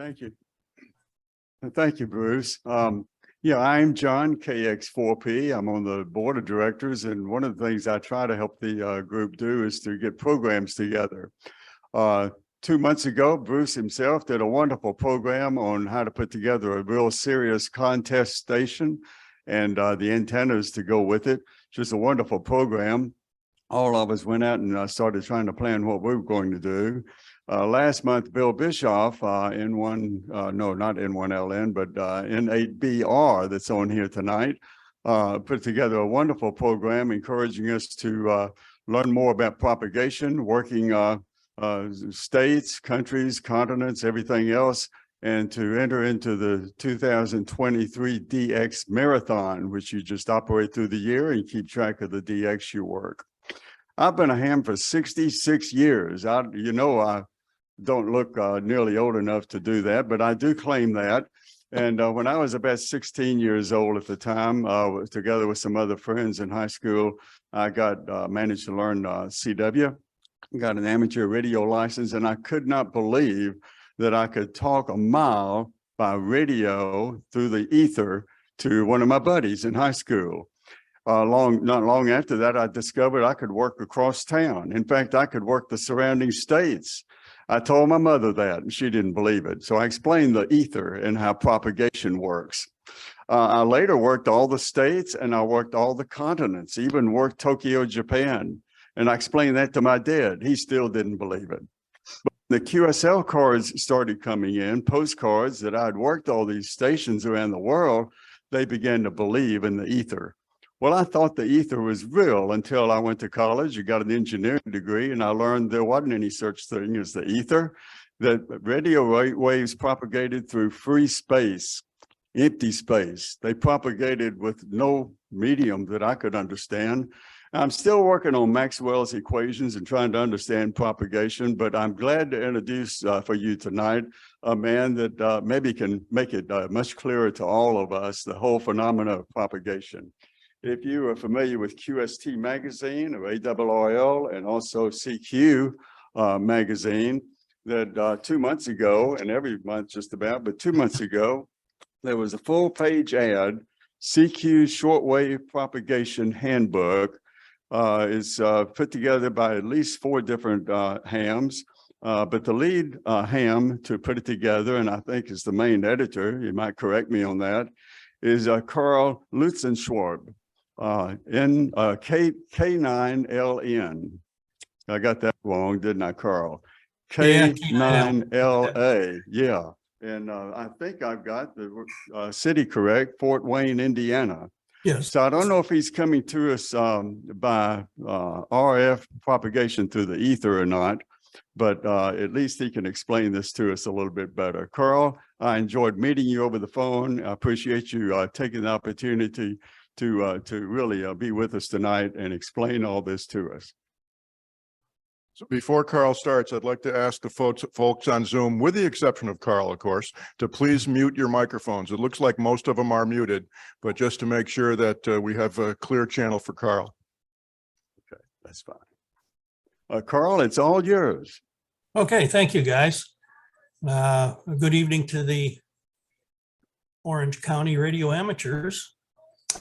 Thank you. Thank you, Bruce. Yeah, I'm John, KX4P. I'm on the board of directors, and one of the things I try to help the group do is to get programs together. 2 months ago, Bruce himself did a wonderful program on how to put together a real serious contest station and the antennas to go with it. Just a wonderful program. All of us went out and started trying to plan what we were going to do. Last month, Bill Bischoff, N1, no, not N1LN, but N8BR that's on here tonight, put together a wonderful program encouraging us to learn more about propagation, working states, countries, continents, everything else, and to enter into the 2023 DX Marathon, which you just operate through the year and keep track of the DX you work. I've been a ham for 66 years. I don't look nearly old enough to do that, but I do claim that. And when I was about 16 years old at the time, together with some other friends in high school, I managed to learn CW, got an amateur radio license, and I could not believe that I could talk a mile by radio through the ether to one of my buddies in high school. Not long after that, I discovered I could work across town. In fact, I could work the surrounding states. I told my mother that, and she didn't believe it. So I explained the ether and how propagation works. I later worked all the states, and I worked all the continents, even worked Tokyo, Japan. And I explained that to my dad. He still didn't believe it. But the QSL cards started coming in, postcards that I'd worked all these stations around the world. They began to believe in the ether. Well, I thought the ether was real until I went to college and got an engineering degree, and I learned there wasn't any such thing as the ether, that radio waves propagated through free space, empty space. They propagated with no medium that I could understand. I'm still working on Maxwell's equations and trying to understand propagation, but I'm glad to introduce for you tonight a man that maybe can make it much clearer to all of us, the whole phenomena of propagation. If you are familiar with QST magazine or ARRL and also CQ magazine, that 2 months ago, and every month just about, but 2 months ago, there was a full page ad, CQ Shortwave Propagation Handbook, is put together by at least 4 different hams, but the lead ham to put it together, and I think is the main editor, you might correct me on that, is Carl Lutzenschwarb. K9LN. I got that wrong, didn't I, Carl? K9LA, yeah. And I think I've got the city correct, Fort Wayne, Indiana. Yes. So I don't know if he's coming to us by RF propagation through the ether or not, but at least he can explain this to us a little bit better. Carl, I enjoyed meeting you over the phone. I appreciate you taking the opportunity to really be with us tonight and explain all this to us. So before Carl starts, I'd like to ask the folks on Zoom, with the exception of Carl, of course, to please mute your microphones. It looks like most of them are muted, but just to make sure that we have a clear channel for Carl. Okay, that's fine. Carl, it's all yours. Okay, thank you, guys. Good evening to the Orange County radio amateurs.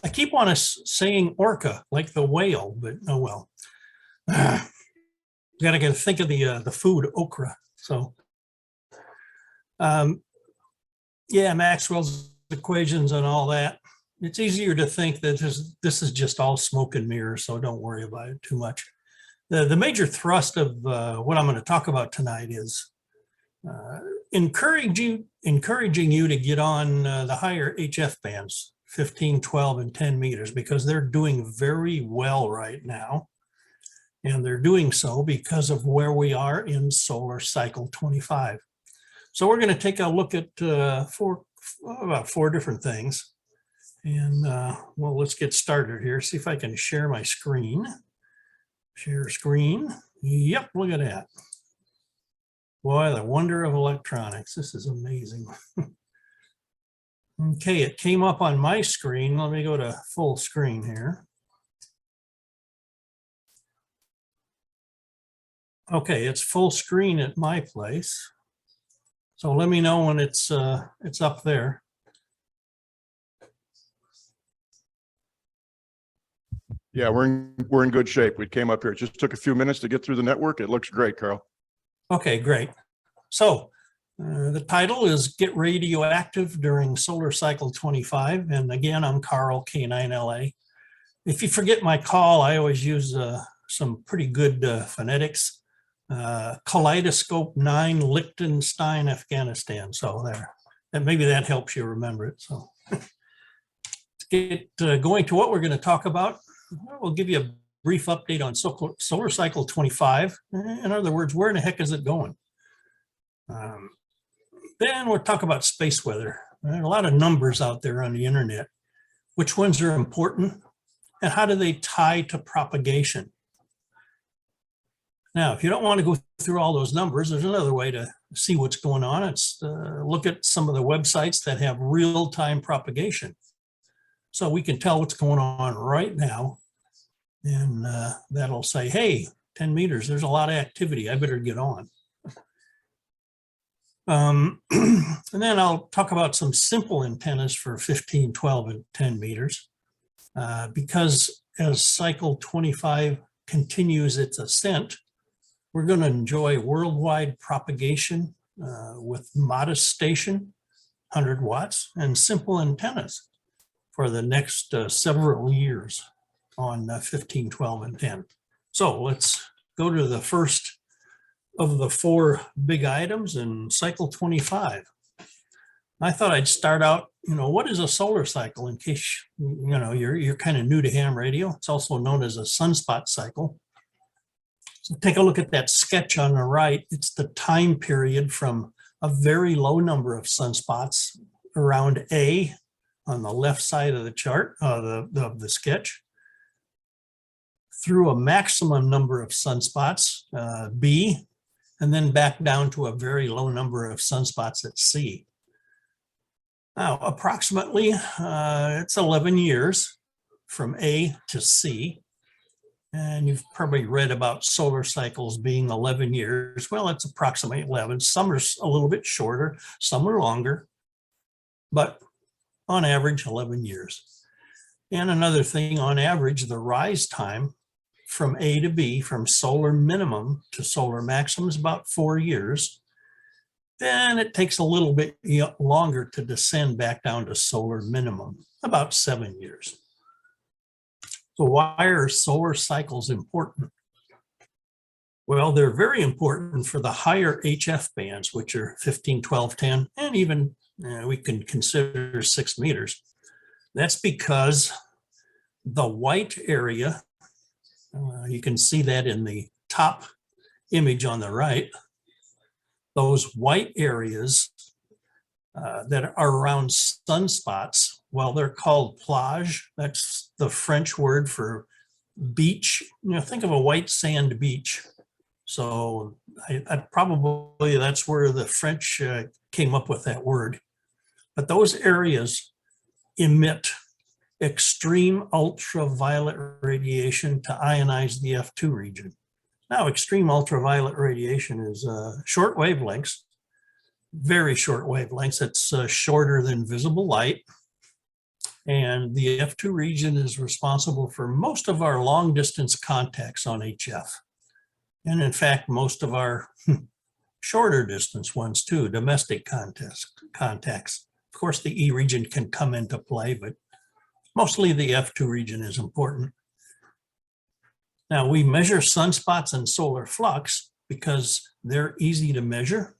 I keep on saying orca, like the whale, but oh well. You gotta think of the food okra. So, yeah, Maxwell's equations and all that. It's easier to think that this is just all smoke and mirrors, so don't worry about it too much. The major thrust of what I'm going to talk about tonight is encouraging you to get on the higher HF bands, 15, 12, and 10 meters, because they're doing very well right now. And they're doing so because of where we are in solar cycle 25. So we're going to take a look at about 4 different things. And well, let's get started here. See if I can share my screen. Share screen. Yep, look at that. Boy, the wonder of electronics. This is amazing. Okay, it came up on my screen. Let me go to full screen here. Okay, it's full screen at my place. So let me know when it's up there. Yeah, we're in good shape. We came up here. It just took a few minutes to get through the network. It looks great, Carl. Okay, great. So the title is Get Radioactive During Solar Cycle 25. And again, I'm Carl, K9LA. If you forget my call, I always use some pretty good phonetics. Kaleidoscope 9, Liechtenstein, Afghanistan. So there, and maybe that helps you remember it. So let's get going to what we're going to talk about. We'll give you a brief update on solar cycle 25. In other words, where in the heck is it going? Then we'll talk about space weather. There are a lot of numbers out there on the internet. Which ones are important and how do they tie to propagation? Now, if you don't want to go through all those numbers, there's another way to see what's going on. It's look at some of the websites that have real-time propagation. So we can tell what's going on right now. And that'll say, hey, 10 meters, there's a lot of activity. I better get on. And then I'll talk about some simple antennas for 15, 12, and 10 meters. Because as cycle 25 continues its ascent, we're going to enjoy worldwide propagation with modest station, 100 watts, and simple antennas for the next several years on 15, 12, and 10. So let's go to the first of the four big items in cycle 25. I thought I'd start out, what is a solar cycle in case, you're kind of new to ham radio. It's also known as a sunspot cycle. So take a look at that sketch on the right. It's the time period from a very low number of sunspots around A on the left side of the chart, of the sketch, through a maximum number of sunspots, B, and then back down to a very low number of sunspots at C. Now, approximately, it's 11 years from A to C. And you've probably read about solar cycles being 11 years. Well, it's approximately 11. Some are a little bit shorter, some are longer, but on average, 11 years. And another thing, on average, the rise time from A to B, from solar minimum to solar maximum is about 4 years. Then it takes a little bit longer to descend back down to solar minimum, about 7 years. So why are solar cycles important? Well, they're very important for the higher HF bands, which are 15, 12, 10, and even we can consider 6 meters. That's because the white area, you can see that in the top image on the right, those white areas that are around sunspots, well, they're called plage. That's the French word for beach. Think of a white sand beach. So I probably that's where the French came up with that word. But those areas emit extreme ultraviolet radiation to ionize the F2 region. Now, extreme ultraviolet radiation is short wavelengths, very short wavelengths. It's shorter than visible light. And the F2 region is responsible for most of our long distance contacts on HF. And in fact, most of our shorter distance ones too, domestic contacts. Of course, the E region can come into play, but mostly the F2 region is important. Now, we measure sunspots and solar flux because they're easy to measure.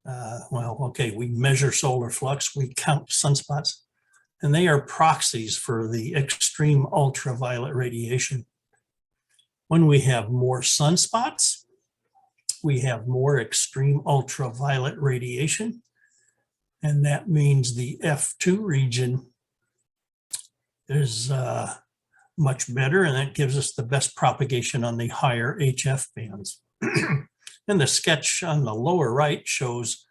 We measure solar flux, we count sunspots, and they are proxies for the extreme ultraviolet radiation. When we have more sunspots, we have more extreme ultraviolet radiation, and that means the F2 region is much better, and that gives us the best propagation on the higher HF bands. And the sketch on the lower right shows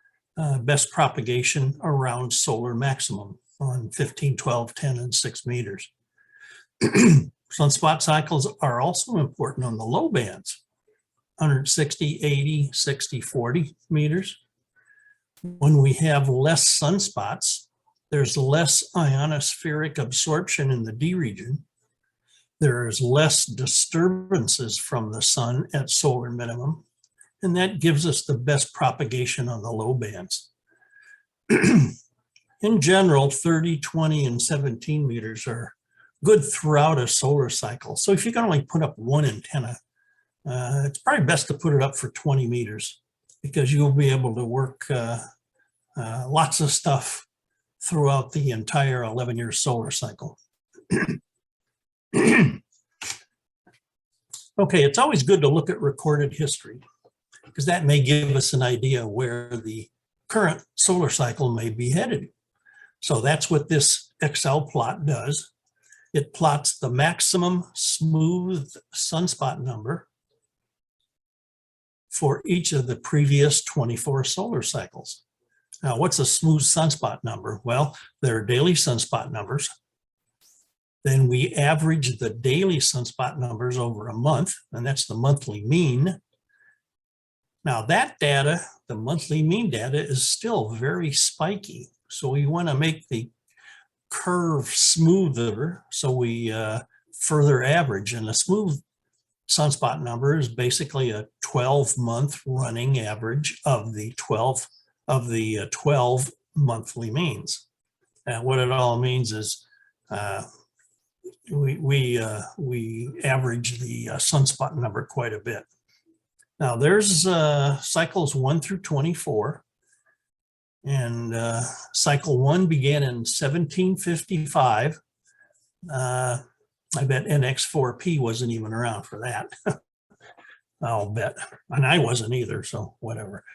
best propagation around solar maximum on 15, 12, 10, and 6 meters. Sunspot cycles are also important on the low bands, 160, 80, 60, 40 meters. When we have less sunspots, there's less ionospheric absorption in the D region. There's less disturbances from the sun at solar minimum, and that gives us the best propagation on the low bands. In general, 30, 20, and 17 meters are good throughout a solar cycle. So if you can only put up one antenna, it's probably best to put it up for 20 meters because you'll be able to work lots of stuff throughout the entire 11-year solar cycle. Okay, it's always good to look at recorded history because that may give us an idea where the current solar cycle may be headed. So that's what this Excel plot does. It plots the maximum smooth sunspot number for each of the previous 24 solar cycles. Now, what's a smooth sunspot number? Well, there are daily sunspot numbers. Then we average the daily sunspot numbers over a month, and that's the monthly mean. Now that data, the monthly mean data, is still very spiky. So we want to make the curve smoother, so we further average. And a smooth sunspot number is basically a 12-month running average of the 12 monthly means. And what it all means is we average the sunspot number quite a bit. Now there's cycles 1 through 24. And cycle 1 began in 1755. I bet NX4P wasn't even around for that. I'll bet. And I wasn't either, so whatever.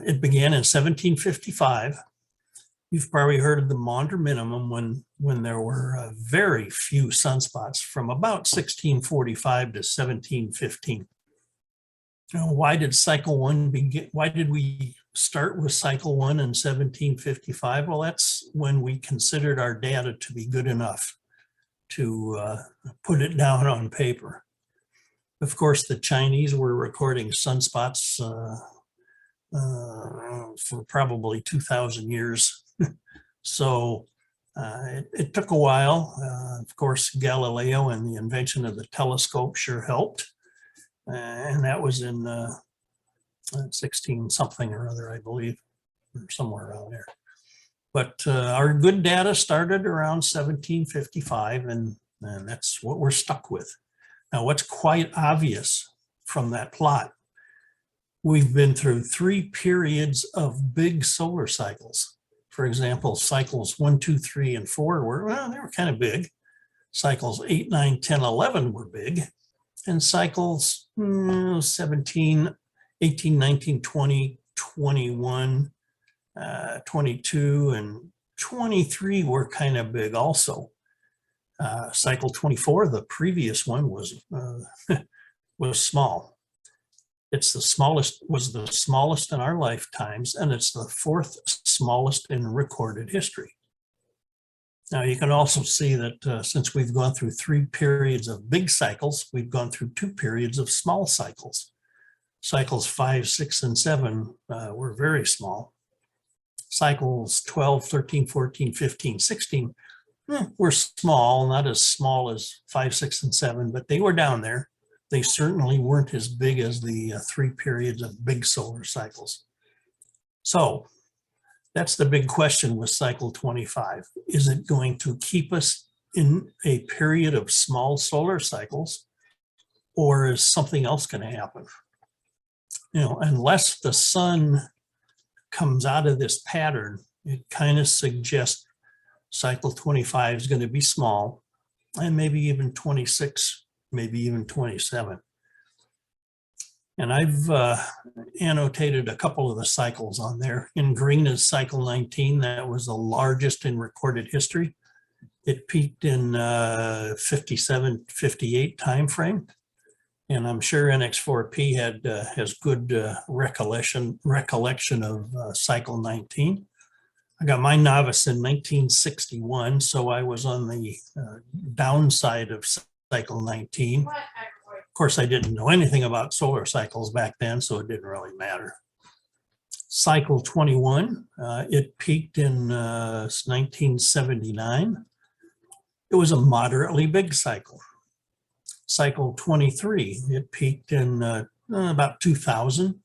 It began in 1755. You've probably heard of the Maunder minimum when there were very few sunspots from about 1645 to 1715. Now, why did cycle 1 begin? Why did we start with cycle 1 in 1755? Well, that's when we considered our data to be good enough to put it down on paper. Of course, the Chinese were recording sunspots for probably 2,000 years. So it took a while. Of course, Galileo and the invention of the telescope sure helped. And that was in 16 something or other, I believe, or somewhere around there. But our good data started around 1755, and that's what we're stuck with. Now, what's quite obvious from that plot, we've been through 3 periods of big solar cycles. For example, cycles 1, 2, 3, and 4 were, well, they were kind of big. Cycles 8, 9, 10, 11 were big. And cycles 17, 18, 19, 20, 21, 22, and 23 were kind of big also. Cycle 24, the previous one, was small. It's the smallest, was the smallest in our lifetimes, and it's the 4th smallest in recorded history. Now, you can also see that since we've gone through 3 periods of big cycles, we've gone through 2 periods of small cycles. Cycles 5, 6, and 7 were very small. Cycles 12, 13, 14, 15, 16 were small, not as small as 5, 6, and 7, but they were down there. They certainly weren't as big as the 3 periods of big solar cycles. So that's the big question with cycle 25. Is it going to keep us in a period of small solar cycles, or is something else going to happen? You know, unless the sun comes out of this pattern, it kind of suggests cycle 25 is going to be small, and maybe even 26, maybe even 27. And I've annotated a couple of the cycles on there. In green is cycle 19. That was the largest in recorded history. It peaked in 57, 58 timeframe. And I'm sure NX4P has good recollection of cycle 19. I got my novice in 1961, so I was on the downside of cycle 19. Of course, I didn't know anything about solar cycles back then, so it didn't really matter. Cycle 21, it peaked in 1979. It was a moderately big cycle. Cycle 23, it peaked in about 2000.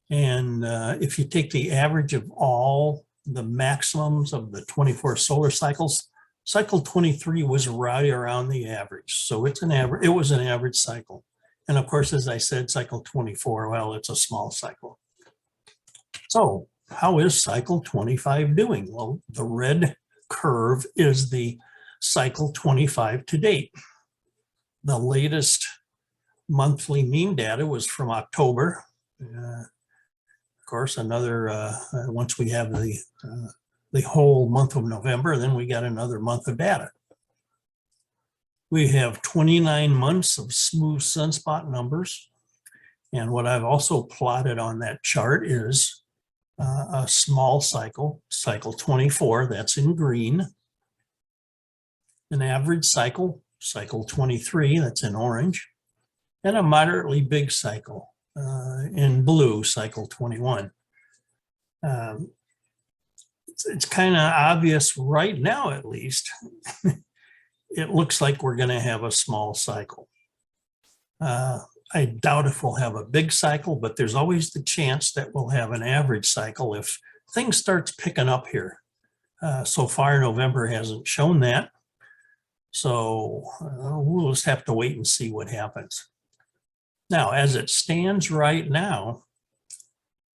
And if you take the average of all the maximums of the 24 solar cycles, cycle 23 was right around the average. So it's an average, it was an average cycle. And of course, as I said, cycle 24, well, it's a small cycle. So how is cycle 25 doing? Well, the red curve is the cycle 25 to date. The latest monthly mean data was from October. Of course, another, once we have the whole month of November, then we got another month of data. We have 29 months of smooth sunspot numbers. And what I've also plotted on that chart is a small cycle, cycle 24, that's in green. An average cycle, cycle 23, that's in orange. And a moderately big cycle in blue, cycle 21. It's kind of obvious right now, at least. It looks like we're going to have a small cycle. I doubt if we'll have a big cycle, but there's always the chance that we'll have an average cycle if things starts picking up here. So far, November hasn't shown that. So we'll just have to wait and see what happens. Now, as it stands right now,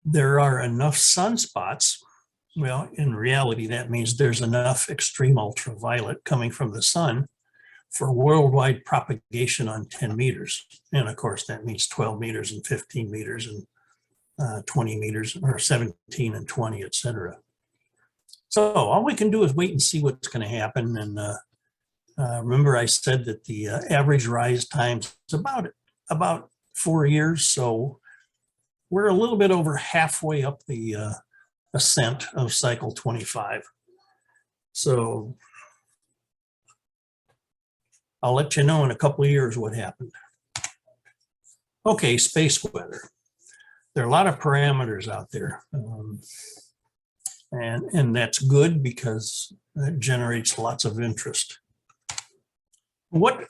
there are enough sunspots. Well, in reality, that means there's enough extreme ultraviolet coming from the sun for worldwide propagation on 10 meters. And of course, that means 12 meters and 15 meters and 20 meters, or 17 and 20, et cetera. So all we can do is wait and see what's going to happen. And remember, I said that the average rise time is about 4 years. So we're a little bit over halfway up the ascent of cycle 25. So I'll let you know in a couple of years what happened. Okay, space weather. There are a lot of parameters out there. And that's good because it generates lots of interest. What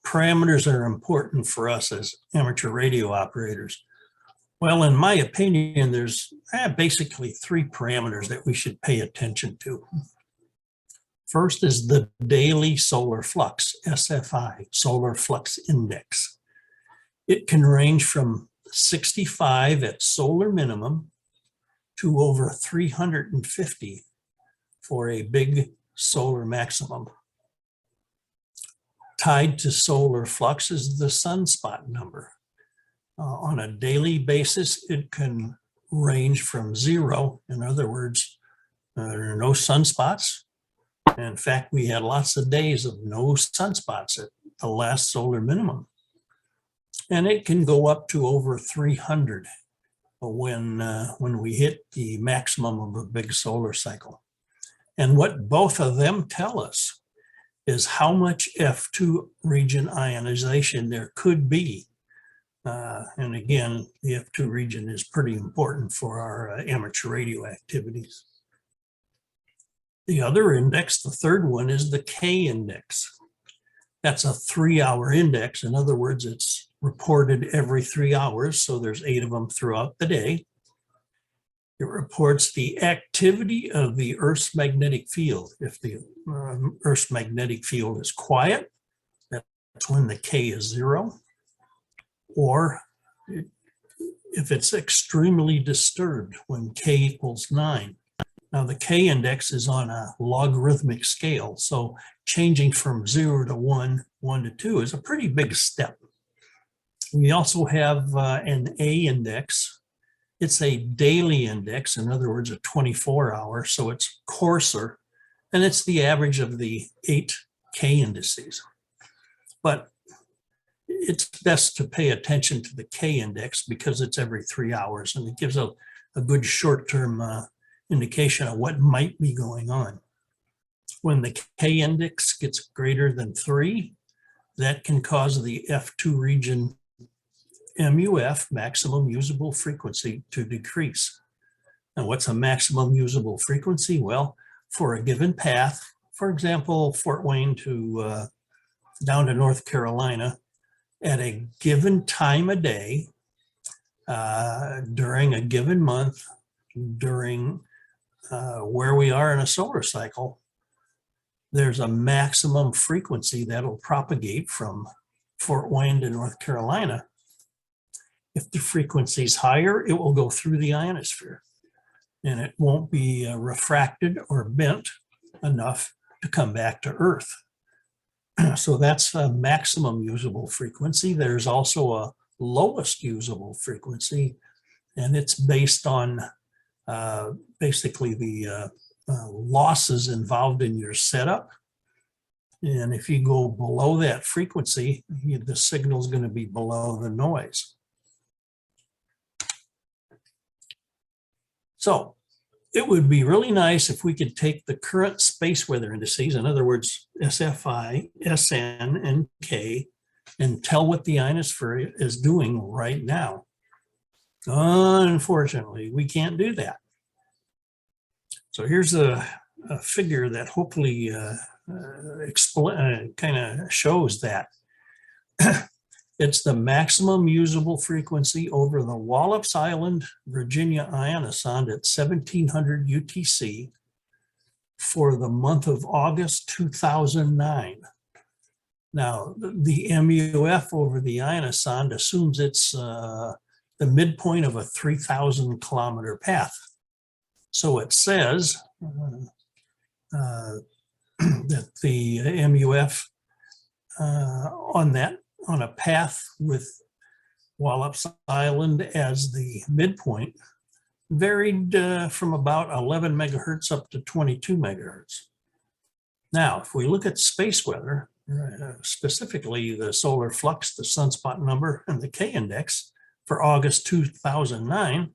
parameters are important for us as amateur radio operators? Well, in my opinion, there's basically 3 parameters that we should pay attention to. First is the daily solar flux, SFI, solar flux index. It can range from 65 at solar minimum to over 350 for a big solar maximum. Tied to solar flux is the sunspot number. On a daily basis, it can range from 0. In other words, there are no sunspots. In fact, we had lots of days of no sunspots at the last solar minimum. And it can go up to over 300 when we hit the maximum of a big solar cycle. And what both of them tell us is how much F2 region ionization there could be. And again, the F2 region is pretty important for our amateur radio activities. The other index, the third one, is the K index. That's a 3-hour index. In other words, it's reported every 3 hours. So there's 8 of them throughout the day. It reports the activity of the Earth's magnetic field. If the Earth's magnetic field is quiet, that's when the K is 0. Or if it's extremely disturbed, when K equals 9. Now the K index is on a logarithmic scale. So changing from 0 to 1, 1 to 2 is a pretty big step. We also have an A index. It's a daily index, in other words, a 24-hour, so it's coarser, and it's the average of the 8 K indices. But it's best to pay attention to the K index because it's every 3 hours, and it gives a good short-term indication of what might be going on. When the K index gets greater than 3, that can cause the F2 region MUF, maximum usable frequency, to decrease. And what's a maximum usable frequency? Well, for a given path, for example, Fort Wayne to down to North Carolina, at a given time of day, during a given month, during where we are in a solar cycle, there's a maximum frequency that'll propagate from Fort Wayne to North Carolina. If the frequency is higher, it will go through the ionosphere and it won't be refracted or bent enough to come back to Earth. So that's a maximum usable frequency. There's also a lowest usable frequency, and it's based on basically the losses involved in your setup. And if you go below that frequency, the signal is going to be below the noise. So it would be really nice if we could take the current space weather indices, in other words, SFI, SN, and K, and tell what the ionosphere is doing right now. Unfortunately, we can't do that. So here's a figure that hopefully kind of shows that. It's the maximum usable frequency over the Wallops Island, Virginia ionosonde at 1700 UTC for the month of August 2009. Now, the MUF over the ionosonde assumes it's the midpoint of a 3,000 kilometer path. So it says that the MUF on a path with Wallops Island as the midpoint varied from about 11 megahertz up to 22 megahertz. Now, if we look at space weather, specifically the solar flux, the sunspot number, and the K index for August 2009,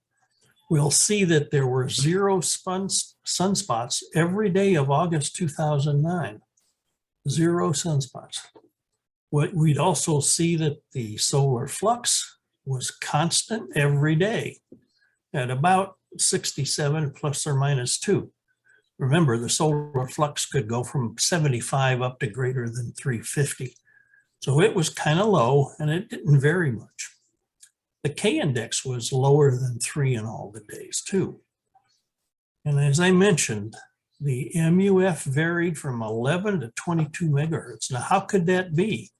we'll see that there were 0 sunspots every day of August 2009. 0 sunspots. We'd also see that the solar flux was constant every day at about 67 plus or minus 2. Remember, the solar flux could go from 75 up to greater than 350. So it was kind of low and it didn't vary much. The K index was lower than 3 in all the days too. And as I mentioned, the MUF varied from 11 to 22 megahertz. Now, how could that be?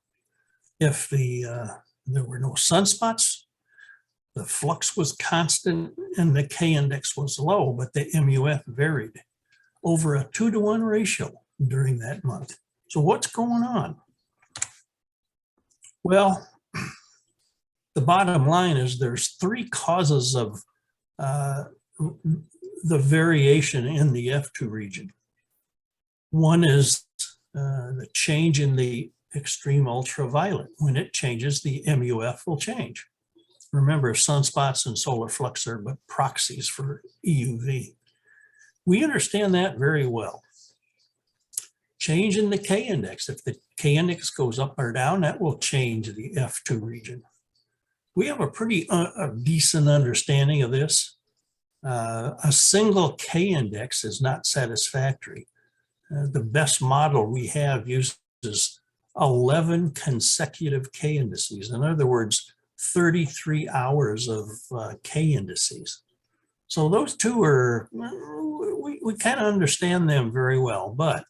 If there were no sunspots, the flux was constant and the K index was low, but the MUF varied over a 2-to-1 ratio during that month. So what's going on? Well, the bottom line is there's 3 causes of the variation in the F2 region. One is the change in the extreme ultraviolet. When it changes, the MUF will change. Remember, sunspots and solar flux are but proxies for EUV. We understand that very well. Change in the K index. If the K index goes up or down, that will change the F2 region. We have a pretty decent understanding of this. A single K index is not satisfactory. The best model we have uses 11 consecutive K indices. In other words, 33 hours of K indices. So those two are, we kind of understand them very well, but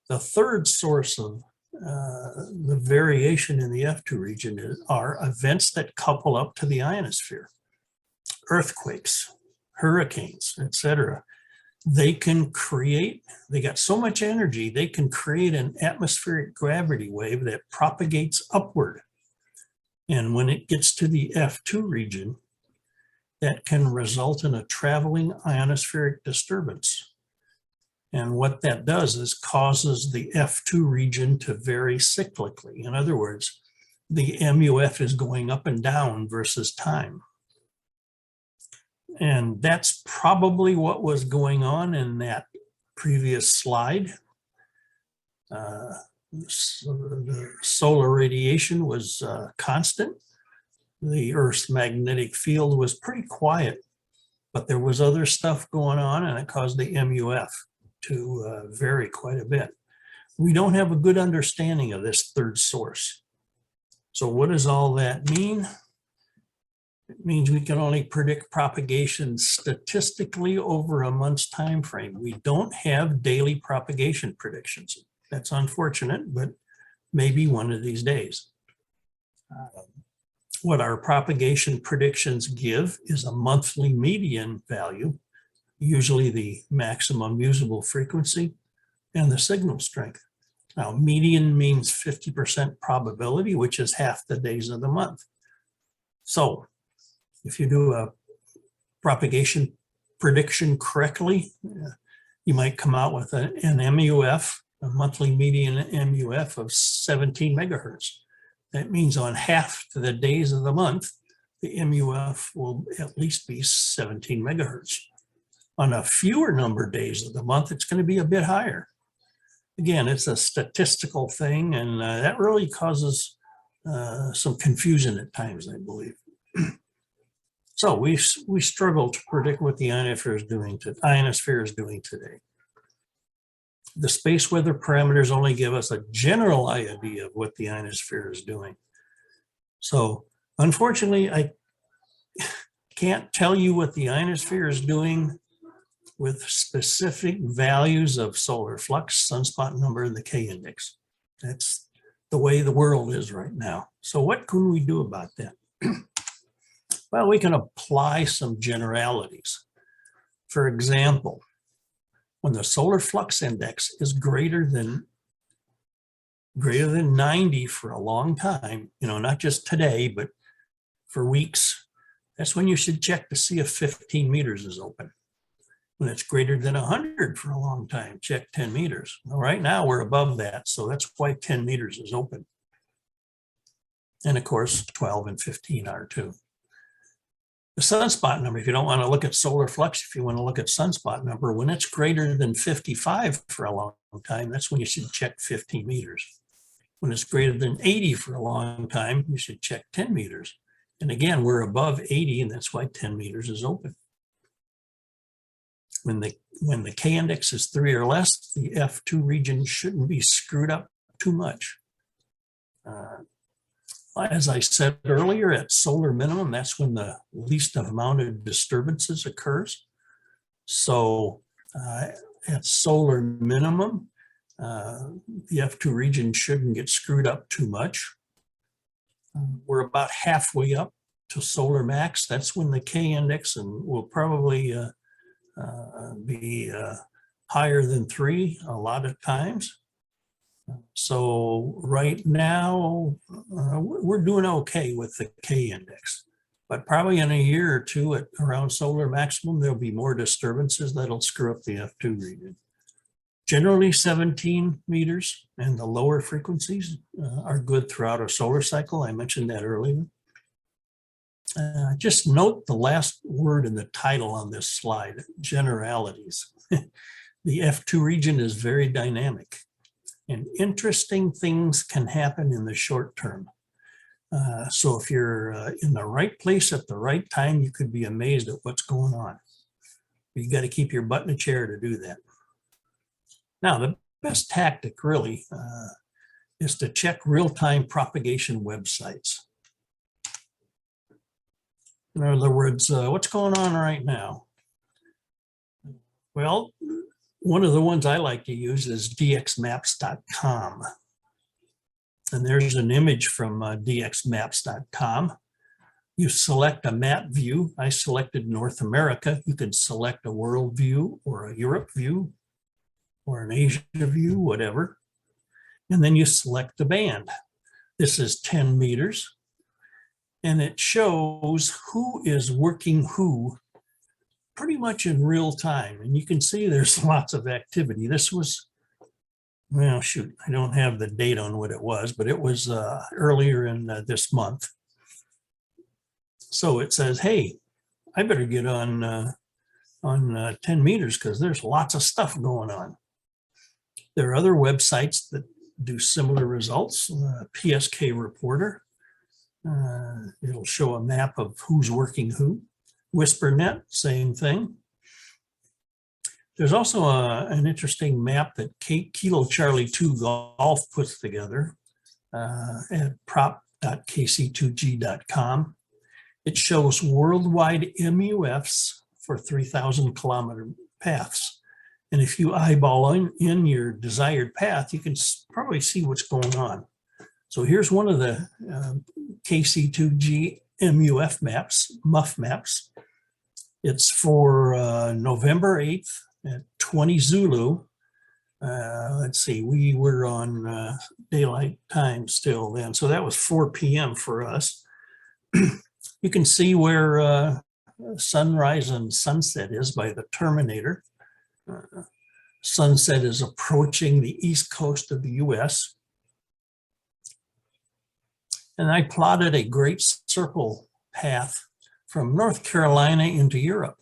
the third source of the variation in the F2 region are events that couple up to the ionosphere. Earthquakes, hurricanes, etc. They can create, they got so much energy, they can create an atmospheric gravity wave that propagates upward. And when it gets to the F2 region, that can result in a traveling ionospheric disturbance. And what that does is causes the F2 region to vary cyclically. In other words, the MUF is going up and down versus time. And that's probably what was going on in that previous slide. The solar radiation was constant. The Earth's magnetic field was pretty quiet but there was other stuff going on and it caused the MUF to vary quite a bit. We don't have a good understanding of this third source. So what does all that mean? It means we can only predict propagation statistically over a month's time frame. We don't have daily propagation predictions. That's unfortunate, but maybe one of these days. What our propagation predictions give is a monthly median value, usually the maximum usable frequency and the signal strength. Now, median means 50% probability, which is half the days of the month. So if you do a propagation prediction correctly, you might come out with an MUF, a monthly median MUF of 17 megahertz. That means on half the days of the month, the MUF will at least be 17 megahertz. On a fewer number of days of the month, it's going to be a bit higher. Again, it's a statistical thing, and that really causes some confusion at times, I believe. So we struggle to predict what the ionosphere is doing today. The space weather parameters only give us a general idea of what the ionosphere is doing. So unfortunately, I can't tell you what the ionosphere is doing with specific values of solar flux, sunspot number, and the K index. That's the way the world is right now. So what can we do about that? Well, we can apply some generalities. For example, when the solar flux index is greater than 90 for a long time, not just today, but for weeks, that's when you should check to see if 15 meters is open. When it's greater than 100 for a long time, check 10 meters. Well, right now we're above that, so that's why 10 meters is open. And of course, 12 and 15 are too. The sunspot number, if you don't want to look at solar flux, if you want to look at sunspot number, when it's greater than 55 for a long time, that's when you should check 15 meters. When it's greater than 80 for a long time, you should check 10 meters. And again, we're above 80, and that's why 10 meters is open. When the K index is 3 or less, the F2 region shouldn't be screwed up too much. As I said earlier, at solar minimum, that's when the least amount of disturbances occurs. So at solar minimum, the F2 region shouldn't get screwed up too much. We're about halfway up to solar max. That's when the K index will probably be higher than 3 a lot of times. So right now, we're doing okay with the K index, but probably in a year or two at around solar maximum, there'll be more disturbances that'll screw up the F2 region. Generally 17 meters and the lower frequencies are good throughout a solar cycle. I mentioned that earlier. Just note the last word in the title on this slide, generalities. The F2 region is very dynamic. And interesting things can happen in the short term. So if you're in the right place at the right time, you could be amazed at what's going on. You got to keep your butt in a chair to do that. Now, the best tactic really is to check real-time propagation websites. In other words, what's going on right now? Well, one of the ones I like to use is dxmaps.com. And there's an image from dxmaps.com. You select a map view. I selected North America. You could select a world view or a Europe view or an Asia view, whatever. And then you select the band. This is 10 meters. And it shows who is working who pretty much in real time. And you can see there's lots of activity. This was, well, shoot, I don't have the date on what it was, but it was earlier in this month. So it says, hey, I better get on 10 meters because there's lots of stuff going on. There are other websites that do similar results. PSK Reporter, it'll show a map of who's working who. WhisperNet, same thing. There's also an interesting map that Kilo Charlie 2 Golf puts together at prop.kc2g.com. It shows worldwide MUFs for 3,000 kilometer paths. And if you eyeball in your desired path, you can probably see what's going on. So here's one of the KC2G MUF maps, MUF maps. It's for November 8th at 20 Zulu. Let's see, we were on daylight time still then. So that was 4 p.m. for us. You can see where sunrise and sunset is by the terminator. Sunset is approaching the east coast of the US. And I plotted a great circle path from North Carolina into Europe.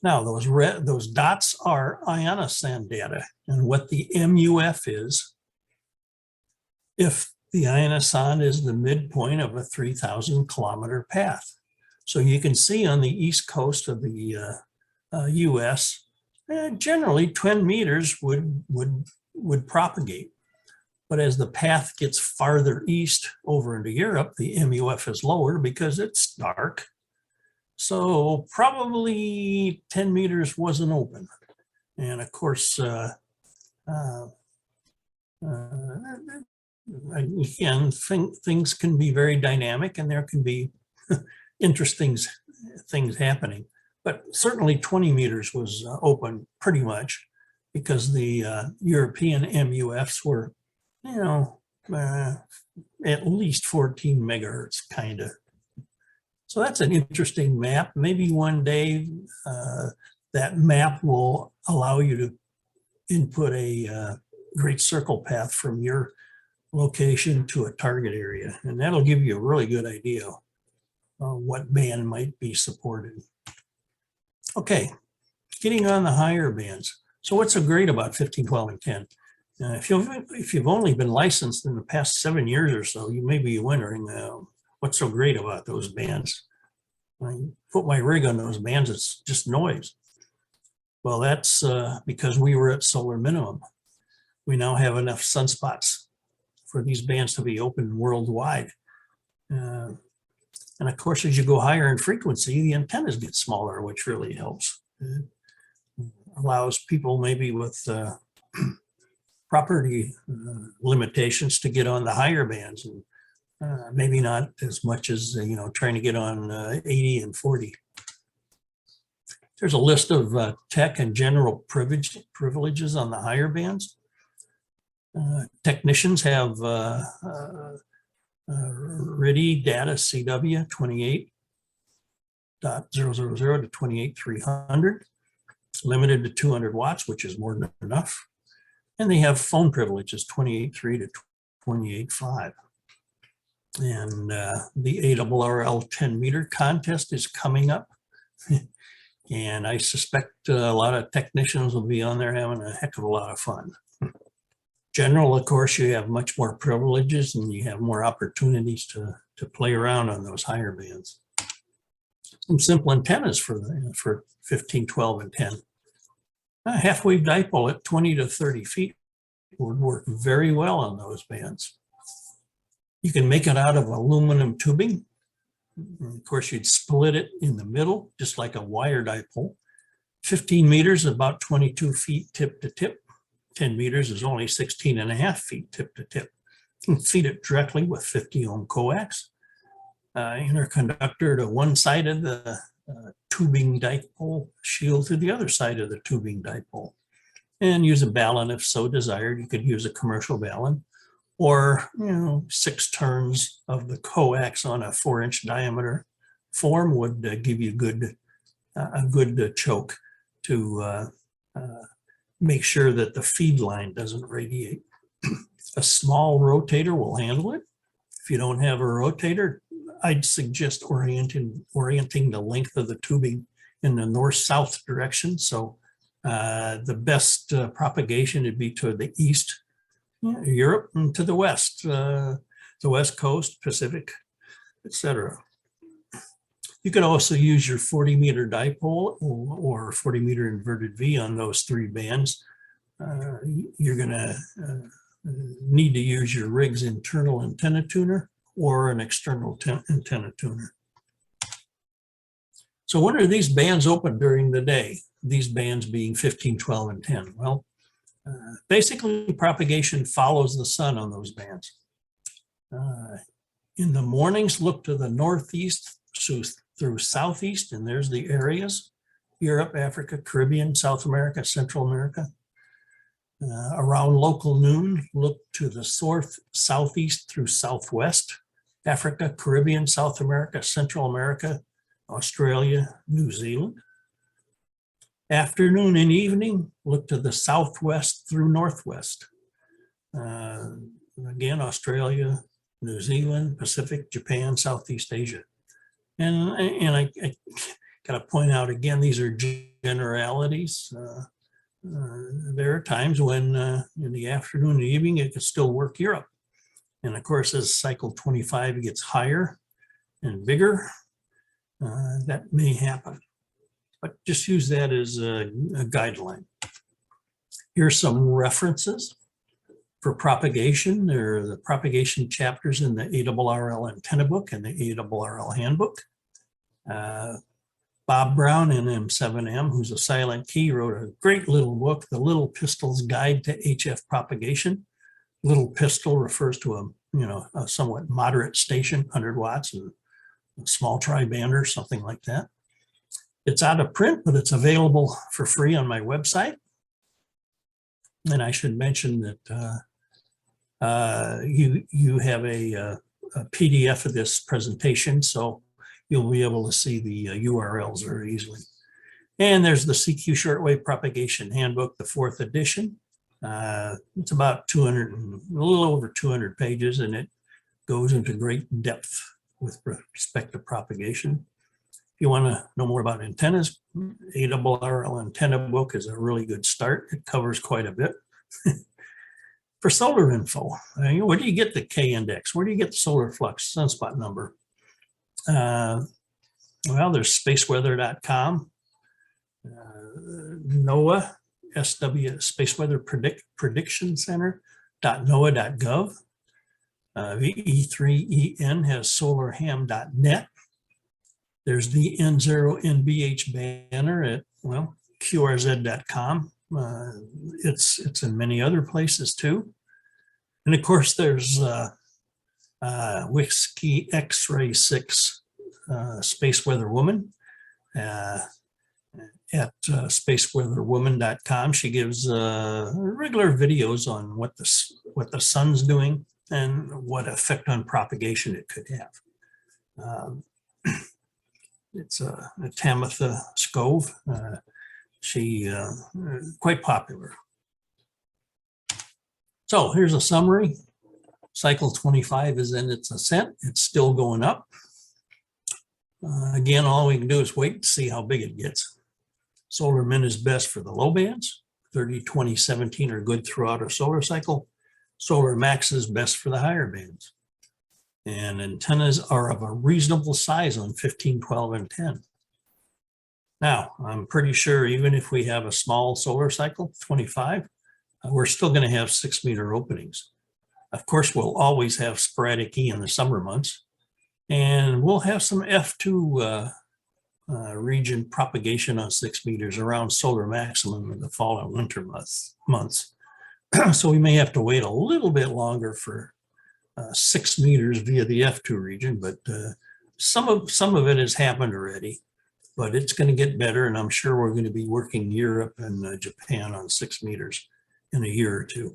Now, those dots are ionosand data, and what the MUF is, if the ionosand is the midpoint of a 3,000 kilometer path. So you can see on the east coast of the US, generally 10 meters would propagate. But as the path gets farther east over into Europe, the MUF is lower because it's dark. So probably 10 meters wasn't open. And of course, again, things can be very dynamic and there can be interesting things happening. But certainly 20 meters was open pretty much because the European MUFs were, at least 14 megahertz kind of. So that's an interesting map. Maybe one day that map will allow you to input a great circle path from your location to a target area. And that'll give you a really good idea of what band might be supported. Okay, getting on the higher bands. So what's so great about 15, 12, and 10? If you've only been licensed in the past 7 years or so, you may be wondering what's so great about those bands. I put my rig on those bands, it's just noise. Well, that's because we were at solar minimum. We now have enough sunspots for these bands to be open worldwide. And of course, as you go higher in frequency, the antennas get smaller, which really helps. It allows people maybe with property limitations to get on the higher bands, and maybe not as much as, trying to get on 80 and 40. There's a list of tech and general privileges on the higher bands. Technicians have RIDI data CW 28.000 to 28.300, limited to 200 watts, which is more than enough. And they have phone privileges 28.3 to 28.5. And the ARRL 10 meter contest is coming up. And I suspect a lot of technicians will be on there having a heck of a lot of fun. General, of course, you have much more privileges and you have more opportunities to play around on those higher bands. Some simple antennas for 15, 12, and 10. A half-wave dipole at 20 to 30 feet would work very well on those bands. You can make it out of aluminum tubing. And of course, you'd split it in the middle, just like a wire dipole. 15 meters, about 22 feet tip to tip. 10 meters is only 16 and a half feet tip to tip. You can feed it directly with 50 ohm coax. Interconductor to one side of the tubing dipole, shield to the other side of the tubing dipole. And use a balun if so desired. You could use a commercial balun, or 6 turns of the coax on a 4-inch diameter form would give you a good choke to make sure that the feed line doesn't radiate. A small rotator will handle it. If you don't have a rotator, I'd suggest orienting the length of the tubing in the north-south direction. So the best propagation would be to the east, Europe, and to the west coast, Pacific, etc. You could also use your 40-meter dipole or 40-meter inverted V on those 3 bands. You're going to need to use your rig's internal antenna tuner or an external antenna tuner. So when are these bands open during the day? These bands being 15, 12, and 10. Well, basically propagation follows the sun on those bands. In the mornings, look to the northeast through southeast, and there's the areas: Europe, Africa, Caribbean, South America, Central America. Around local noon, look to the southeast through southwest, Africa, Caribbean, South America, Central America, Australia, New Zealand. Afternoon and evening, look to the southwest through northwest. Again, Australia, New Zealand, Pacific, Japan, Southeast Asia. And I got to point out again, these are generalities. There are times when in the afternoon and evening, it could still work Europe. And of course, as cycle 25 gets higher and bigger, that may happen. But just use that as a guideline. Here's some references for propagation. There are the propagation chapters in the ARRL antenna book and the ARRL handbook. Bob Brown in M7M, who's a silent key, wrote a great little book, The Little Pistol's Guide to HF Propagation. Little pistol refers to a somewhat moderate station, 100 watts, and a small tri-bander, something like that. It's out of print, but it's available for free on my website. And I should mention that you have a PDF of this presentation, so you'll be able to see the URLs very easily. And there's the CQ Shortwave Propagation Handbook, the 4th edition. It's about a little over 200 pages, and it goes into great depth with respect to propagation. If you want to know more about antennas, ARRL antenna book is a really good start. It covers quite a bit. For solar info, where do you get the K index? Where do you get the solar flux sunspot number? Well, there's spaceweather.com, NOAA, SW, Space Weather Prediction Center, .noaa.gov. VE3EN has solarham.net. There's the N0NBH banner at, well, QRZ.com. It's in many other places too. And of course, there's Whiskey X-Ray 6 Space Weather Woman at spaceweatherwoman.com. She gives regular videos on what the sun's doing and what effect on propagation it could have. It's a Tamitha Scove. She quite popular. So here's a summary. Cycle 25 is in its ascent. It's still going up. Again, all we can do is wait to see how big it gets. Solar min is best for the low bands. 30, 20, 17 are good throughout a solar cycle. Solar max is best for the higher bands. And antennas are of a reasonable size on 15, 12, and 10. Now, I'm pretty sure even if we have a small solar cycle, 25, we're still going to have 6-meter openings. Of course, we'll always have sporadic E in the summer months, and we'll have some F2 region propagation on 6 meters around solar maximum in the fall and winter months. So we may have to wait a little bit longer for 6 meters via the F2 region, but some of it has happened already. But it's going to get better, and I'm sure we're going to be working Europe and Japan on 6 meters in a year or two.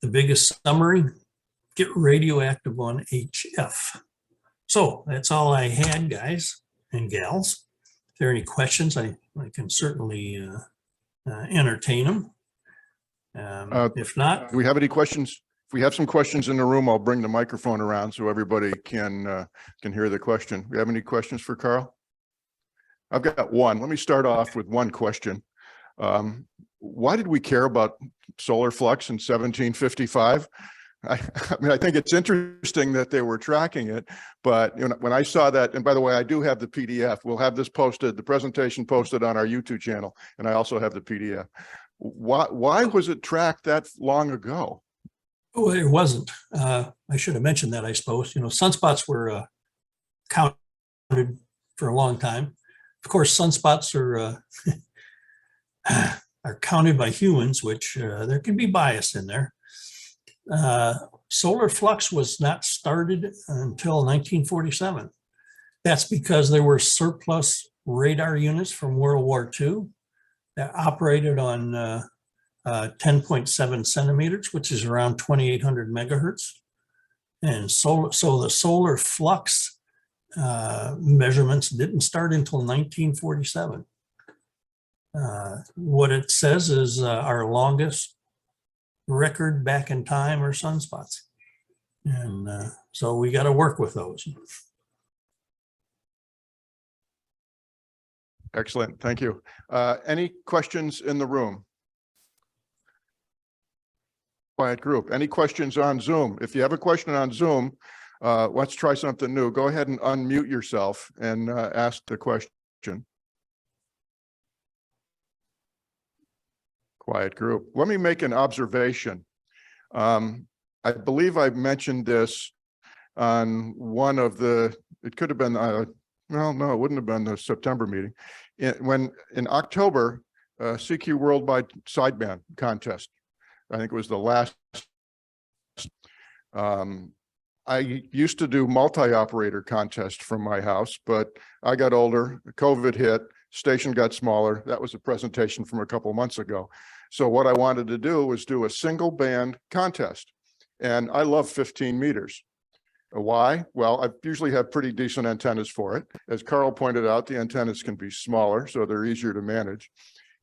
The biggest summary: get radioactive on HF. So that's all I had, guys and gals. If there are any questions, I can certainly entertain them. If not, Do we have any questions? If we have some questions in the room, I'll bring the microphone around so everybody can hear the question. We have any questions for Carl? I've got one. Let me start off with one question. Why did we care about solar flux in 1755? I mean, I think it's interesting that they were tracking it, but you know, when I saw that, and by the way, I do have the PDF. We'll have this posted, the presentation posted on our YouTube channel, and I also have the PDF. Why was it tracked that long ago? Oh, it wasn't. I should have mentioned that, I suppose. You know, sunspots were counted for a long time. Of course, sunspots are are counted by humans, which there can be bias in there. Solar flux was not started until 1947. That's because there were surplus radar units from World War II that operated on 10.7 centimeters, which is around 2,800 megahertz. And so the solar flux measurements didn't start until 1947. What it says is our longest record back in time are sunspots. And so we got to work with those. Excellent, thank you. Any questions in the room? Quiet group. Any questions on Zoom? If you have a question on Zoom, let's try something new. Go ahead and unmute yourself and ask the question. Quiet group. Let me make an observation. I believe I mentioned this on one of the, it could have been, well, no, it wouldn't have been the September meeting. When in October, CQ Worldwide Sideband Contest, I think it was the last. I used to do multi-operator contest from my house, but I got older, COVID hit, station got smaller. That was a presentation from a couple of months ago. So what I wanted to do was do a single band contest. And I love 15 meters. Why? Well, I usually have pretty decent antennas for it. As Carl pointed out, the antennas can be smaller, so they're easier to manage.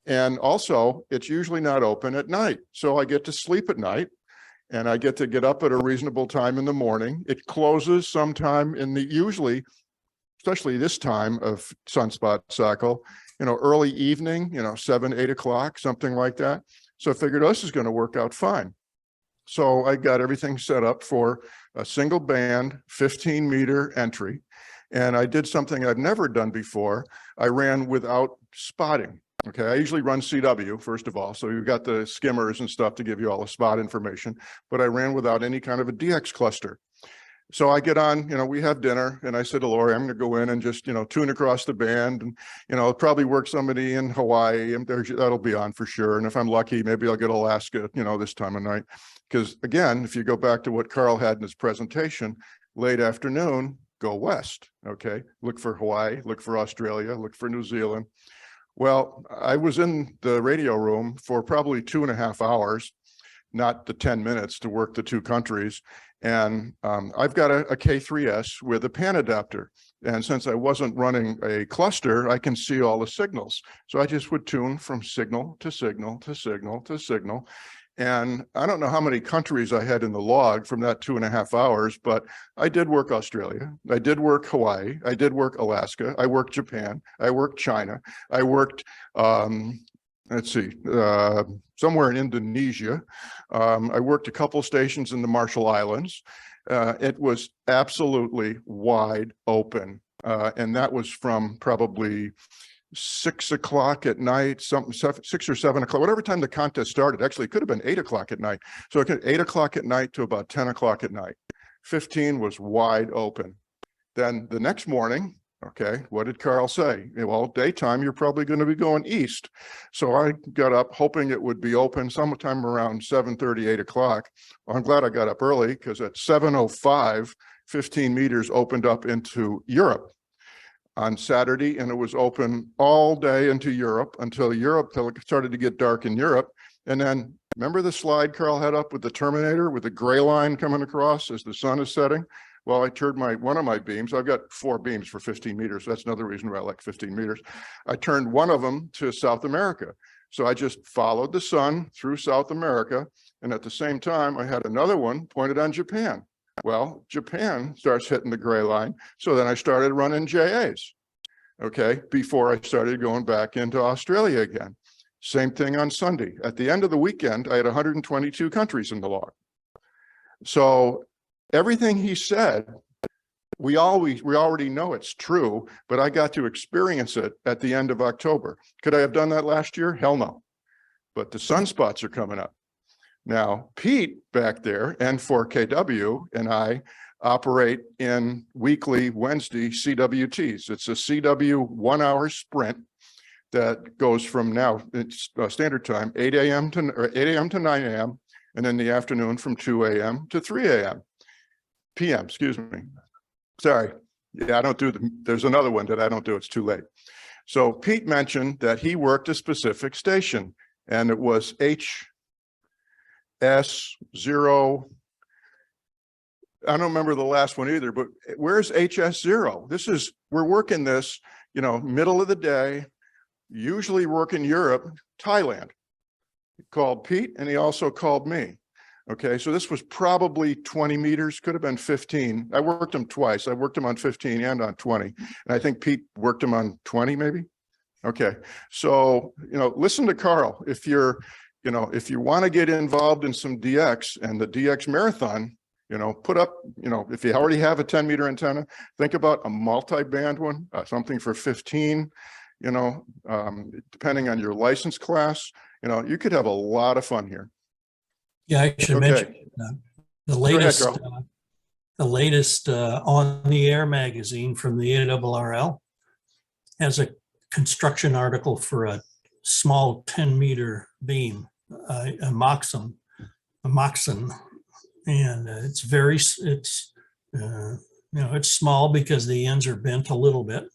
And also, it's usually not open at night. So I get to sleep at night and I get to get up at a reasonable time in the morning. It closes sometime in the, usually, especially this time of sunspot cycle, you know, early evening, you know, 7, 8 o'clock, something like that. So I figured, oh, this is going to work out fine. So I got everything set up for a single band 15-meter entry. And I did something I've never done before. I ran without spotting. Okay, I usually run CW, first of all. So you've got the skimmers and stuff to give you all the spot information, but I ran without any kind of a DX cluster. So I get on, you know, we have dinner and I said to Lori, I'm going to go in and just, you know, tune across the band and, you know, I'll probably work somebody in Hawaii and that'll be on for sure. And if I'm lucky, maybe I'll get Alaska, you know, this time of night. Because again, if you go back to what Carl had in his presentation, late afternoon, go west. Okay, look for Hawaii, look for Australia, look for New Zealand. Well, I was in the radio room for probably 2.5 hours, not the 10 minutes to work the two countries. And I've got a K3S with a pan adapter. And since I wasn't running a cluster, I can see all the signals. So I just would tune from signal to signal to signal to signal. And I don't know how many countries I had in the log from that 2.5 hours, but I did work Australia. I did work Hawaii. I did work Alaska. I worked Japan. I worked China. I worked, let's see, somewhere in Indonesia. I worked a couple stations in the Marshall Islands. It was absolutely wide open. And that was from probably 6 o'clock at night, 6 or 7 o'clock, whatever time the contest started. Actually, it could have been 8 o'clock at night. So it could 8 o'clock at night to about 10 o'clock at night. 15 was wide open. Then the next morning, okay, what did Carl say? Well, daytime, you're probably going to be going east. So I got up hoping it would be open sometime around 7:30, 8 o'clock. Well, I'm glad I got up early because at 7:05, 15 meters opened up into Europe on Saturday, and it was open all day into Europe until it started to get dark in Europe. And then remember the slide Carl had up with the Terminator with the gray line coming across as the sun is setting? Well, I turned one of my beams. I've got 4 beams for 15 meters. That's another reason why I like 15 meters. I turned one of them to South America. So I just followed the sun through South America. And at the same time, I had another one pointed on Japan. Well, Japan starts hitting the gray line. So then I started running JAs, okay, before I started going back into Australia again. Same thing on Sunday. At the end of the weekend, I had 122 countries in the log. So everything he said, we already know it's true, but I got to experience it at the end of October. Could I have done that last year? Hell no. But the sunspots are coming up. Now, Pete back there, N4KW, and I operate in weekly Wednesday CWTs. It's a CW 1 hour sprint that goes from now, it's standard time, 8 a.m. to 9 a.m. and then the afternoon from 2 a.m. to 3 a.m. PM, excuse me. Sorry. Yeah, I don't do there's another one that I don't do. It's too late. So Pete mentioned that he worked a specific station and it was HS0. I don't remember the last one either, but where's HS0? We're working this, middle of the day, usually work in Europe, Thailand. He called Pete and he also called me. Okay, so this was probably 20 meters, could have been 15. I worked him twice. I worked him on 15 and on 20. And I think Pete worked him on 20 maybe. Okay, so, listen to Carl. If you want to get involved in some DX and the DX marathon, put up, if you already have a 10-meter antenna, think about a multi-band one, something for 15, depending on your license class, you could have a lot of fun here. Yeah, I should mention the latest On the Air magazine from the ARRL has a construction article for a small 10-meter beam, a Moxon, and it's small because the ends are bent a little bit,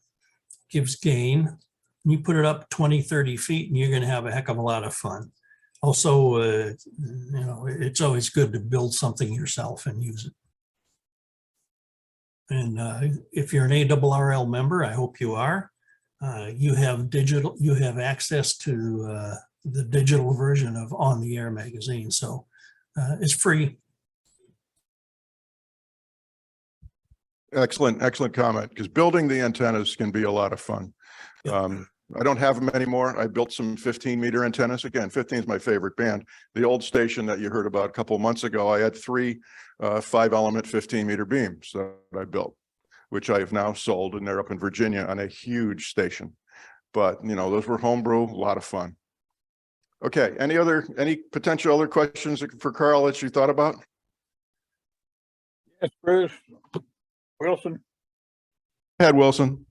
gives gain. You put it up 20, 30 feet and you're going to have a heck of a lot of fun. Also, it's always good to build something yourself and use it. And if you're an ARRL member, I hope you are, you have access to the digital version of On the Air magazine. So it's free. Excellent comment, because building the antennas can be a lot of fun. Yep. I don't have them anymore. I built some 15-meter antennas. Again, 15 is my favorite band. The old station that you heard about a couple of months ago, I had 3 5-element 15-meter beams that I built, which I have now sold, and they're up in Virginia on a huge station. But, those were homebrew, a lot of fun. Okay, any potential other questions for Carl that you thought about? Yes, Bruce. Wilson. Go ahead, Wilson.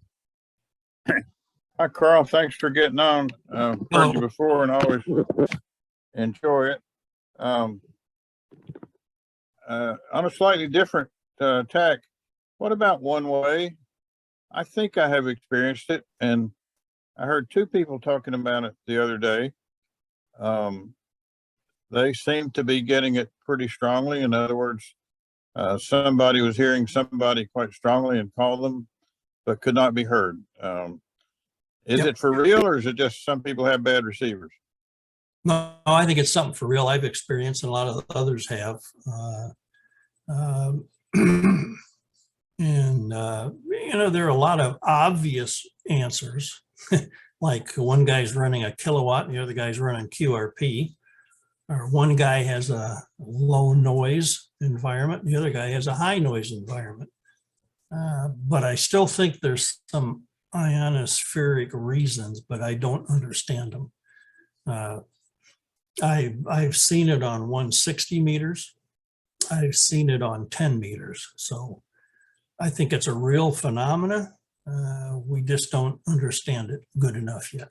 Hi, Carl. Thanks for getting on. Heard you before and always enjoy it. On a slightly different tack, what about one way? I think I have experienced it, and I heard 2 people talking about it the other day. They seem to be getting it pretty strongly. In other words, somebody was hearing somebody quite strongly and called them, but could not be heard. Is it for real, or is it just some people have bad receivers? No, I think it's something for real. I've experienced, and a lot of others have. There are a lot of obvious answers, like one guy's running a kilowatt and the other guy's running QRP, or one guy has a low noise environment, the other guy has a high noise environment. But I still think there's some ionospheric reasons, but I don't understand them. I've seen it on 160 meters. I've seen it on 10 meters. So I think it's a real phenomena. We just don't understand it good enough yet.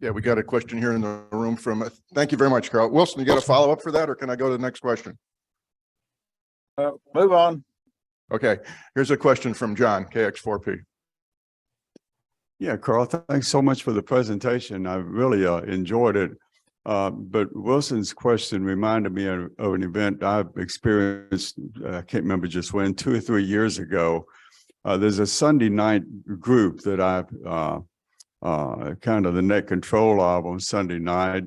Yeah, we got a question here in the room from, thank you very much, Carl. Wilson, you got a follow up for that, or can I go to the next question? Move on. Okay, here's a question from John, KX4P. Yeah, Carl, thanks so much for the presentation. I really enjoyed it. But Wilson's question reminded me of an event I've experienced, I can't remember just when, 2 or 3 years ago. There's a Sunday night group that I've kind of the net control of on Sunday night.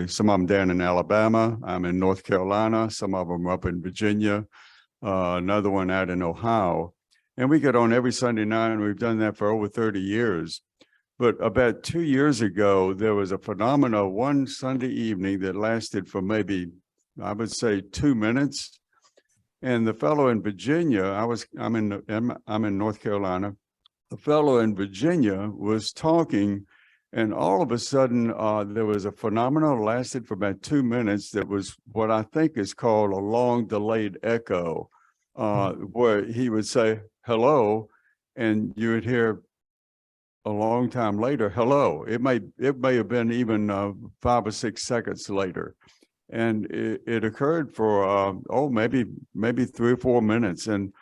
Some of them down in Alabama, I'm in North Carolina, some of them up in Virginia, another one out in Ohio. And we get on every Sunday night, and we've done that for over 30 years. But about 2 years ago, there was a phenomenon one Sunday evening that lasted for maybe, I would say, 2 minutes. And the fellow in Virginia, I'm in North Carolina. The fellow in Virginia was talking, and all of a sudden, there was a phenomenon that lasted for about 2 minutes that was what I think is called a long delayed echo, where he would say, hello, and you would hear a long time later, hello. It may have been even 5 or 6 seconds later. And it occurred for, maybe 3 or 4 minutes. And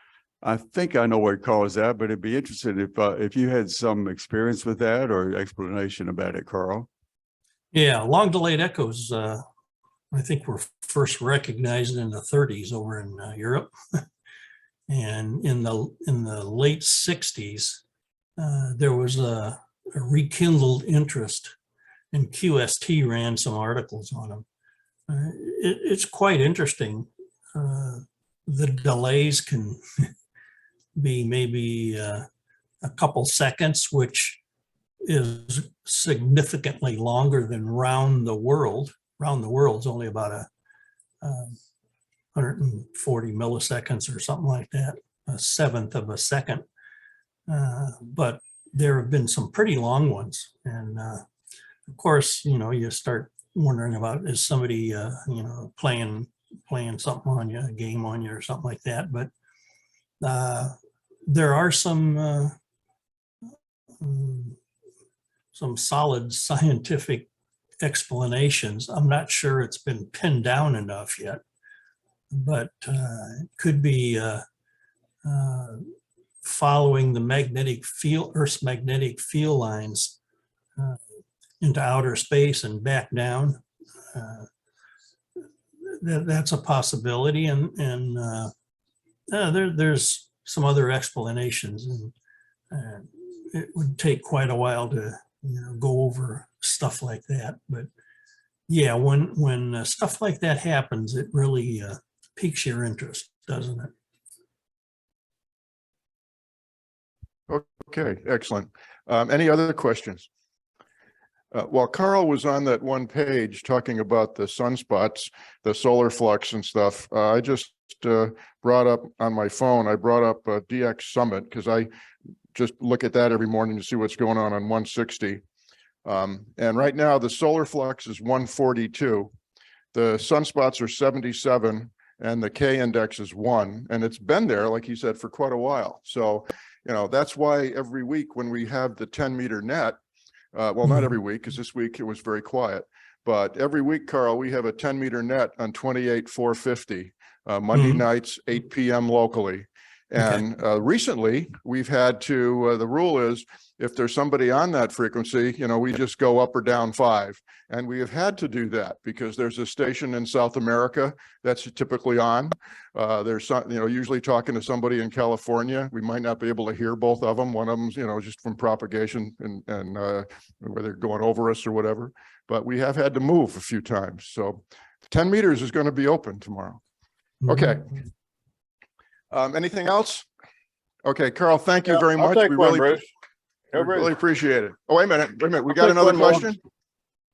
I think I know what caused that, but it'd be interesting if you had some experience with that or explanation about it, Carl. Yeah, long delayed echoes, I think were first recognized in the 30s over in Europe. And in the late 60s, there was a rekindled interest, and QST ran some articles on them. It's quite interesting. The delays can be maybe a couple seconds, which is significantly longer than round the world. Round the world is only about 140 milliseconds or something like that, a seventh of a second. But there have been some pretty long ones. And of course, you start wondering about, is somebody, playing something on you, a game on you or something like that. But there are some solid scientific explanations. I'm not sure it's been pinned down enough yet, but it could be following the Earth's magnetic field lines into outer space and back down. That's a possibility, and there's some other explanations, and it would take quite a while to go over stuff like that. But yeah, when stuff like that happens, it really piques your interest, doesn't it? Okay, excellent. Any other questions? While Carl was on that one page talking about the sunspots, the solar flux and stuff, I just brought up on my phone, I brought up DX Summit because I just look at that every morning to see what's going on 160. And right now the solar flux is 142. The sunspots are 77 and the K index is 1. And it's been there, like you said, for quite a while. So, that's why every week when we have the 10-meter net, well, not every week, because this week it was very quiet, but every week, Carl, we have a 10-meter net on 28,450, Monday nights, 8 p.m. locally. And recently we've had to, the rule is if there's somebody on that frequency, we just go up or down 5. And we have had to do that because there's a station in South America that's typically on. There's some, usually talking to somebody in California. We might not be able to hear both of them. One of them's, just from propagation and where they're going over us or whatever. But we have had to move a few times. So 10 meters is going to be open tomorrow. Okay. Anything else? Okay, Carl, thank you very much. We really appreciate it. Oh, wait a minute. We got another question.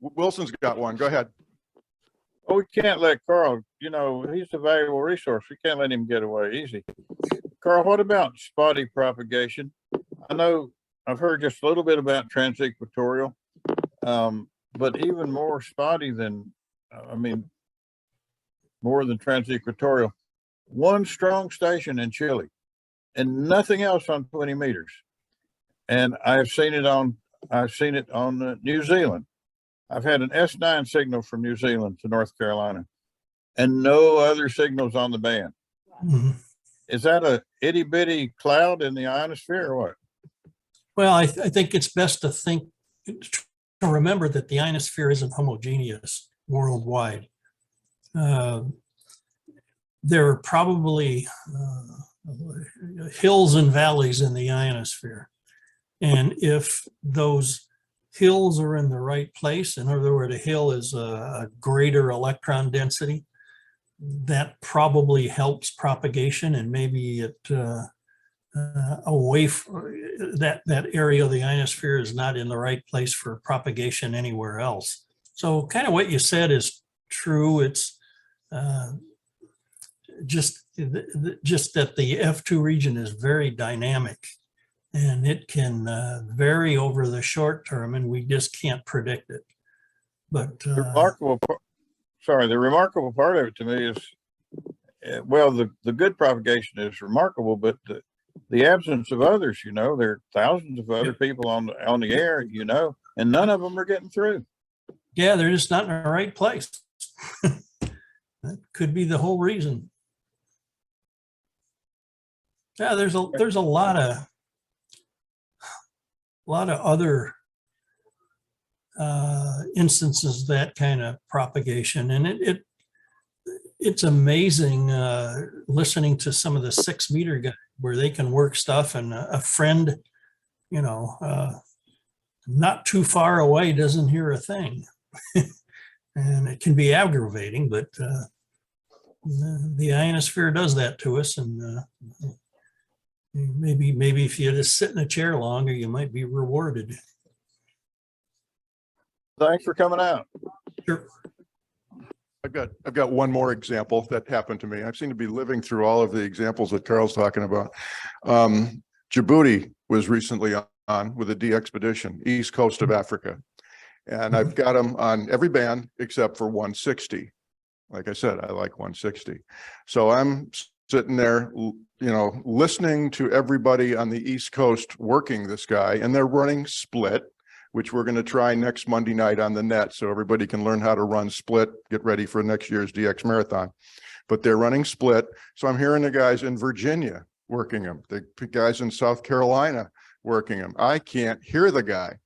Wilson's got one. Go ahead. Oh, we can't let Carl, he's a valuable resource. We can't let him get away easy. Carl, what about spotty propagation? I know I've heard just a little bit about transequatorial, but even more spotty than, more than transequatorial. One strong station in Chile and nothing else on 20 meters. And I've seen it on New Zealand. I've had an S9 signal from New Zealand to North Carolina and no other signals on the band. Is that a itty bitty cloud in the ionosphere or what? Well, I think it's best to remember that the ionosphere isn't homogeneous worldwide. There are probably hills and valleys in the ionosphere. And if those hills are in the right place, in other words, a hill is a greater electron density, that probably helps propagation, and maybe it away from that area of the ionosphere is not in the right place for propagation anywhere else. So kind of what you said is true. It's just that the F2 region is very dynamic, and it can vary over the short term, and we just can't predict it. But The remarkable part of it to me is, well, the good propagation is remarkable, but the absence of others, you know, there are thousands of other people on the air, you know, and none of them are getting through. yeah, they're just not in the right place. That could be the whole reason. Yeah, there's a lot of other instances that kind of propagation, and it's amazing listening to some of the 6 meter guys where they can work stuff, and a friend, you know, not too far away doesn't hear a thing. And it can be aggravating, but the ionosphere does that to us, and maybe if you just sit in a chair longer, you might be rewarded. Thanks for coming out. Sure. I've got one more example that happened to me. I seem to be living through all of the examples that Carl's talking about. Djibouti was recently on with a de-expedition, east coast of Africa. And I've got them on every band except for 160. Like I said, I like 160. So I'm sitting there, you know, listening to everybody on the East Coast working this guy, and they're running split, which we're going to try next Monday night on the net, so everybody can learn how to run split, get ready for next year's DX Marathon. But they're running split. So I'm hearing the guys in Virginia working them, the guys in South Carolina working them. I can't hear the guy.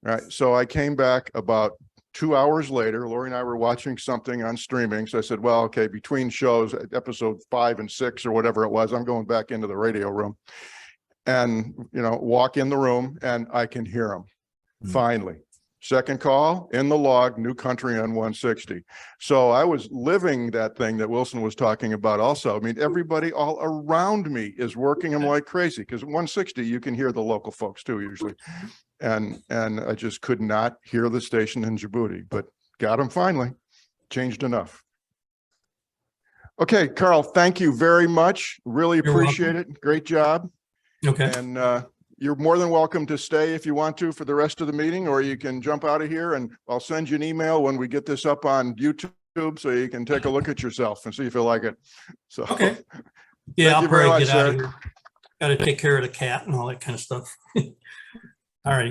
Right. So I came back about 2 hours later. Lori and I were watching something on streaming. So I said, well, okay, between shows, episode 5 and 6 or whatever it was, I'm going back into the radio room and, you know, walk in the room and I can hear them. Finally. Second call in the log, new country on 160. So I was living that thing that Wilson was talking about also. I mean, everybody all around me is working them like crazy, because at 160, you can hear the local folks too, usually. And I just could not hear the station in Djibouti, but got them finally. Changed enough. Okay, Carl, thank you very much. Really appreciate it. Great job. Okay. And you're more than welcome to stay if you want to for the rest of the meeting, or you can jump out of here and I'll send you an email when we get this up on YouTube so you can take a look at yourself and see if you like it. So, Okay. Yeah, I'll you very probably much, get out of sir. here. Got to take care of the cat and all that kind of stuff. All right.